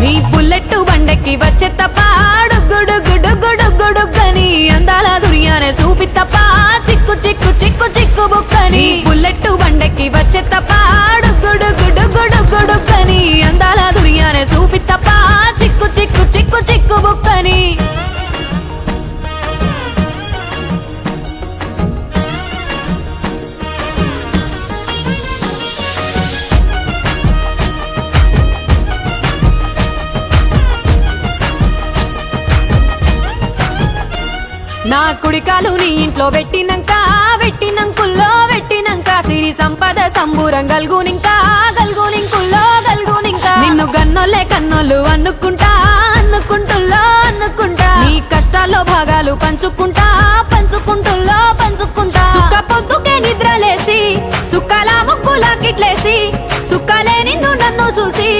నీ బుల్లెట్ బండెక్కి వచ్చే తప్ప గుడుగుడుగుడుగుడుగుడుగని అందాల దుర్యానే చూపి తప్ప చిక్కు చిక్కు చిక్కు చిక్కు బుక్కని బుల్లెట్ బండెక్కి వచ్చే తప్ప గుడుగుడుగుడుగుడుగని అందాల దుర్యానే చూపి తప్ప చిక్కు చిక్కు చిక్కు చిక్కు బుక్కని నా కుడికాలు నీ ఇంట్లో పెట్టినంకుల్లో పెట్టినంక సిరి సంపద సంబూరం గల్గునింకా నిన్ను గన్నోలే కన్నోళ్ళు అనుకుంటా నీ కష్టాల్లో భాగాలు పంచుకుంటుల్లో సుక్క పొద్దుకే నిద్రలేసి సుక్కల ముక్కులా కిట్లేసి సుక్కలే నిన్ను నన్ను చూసి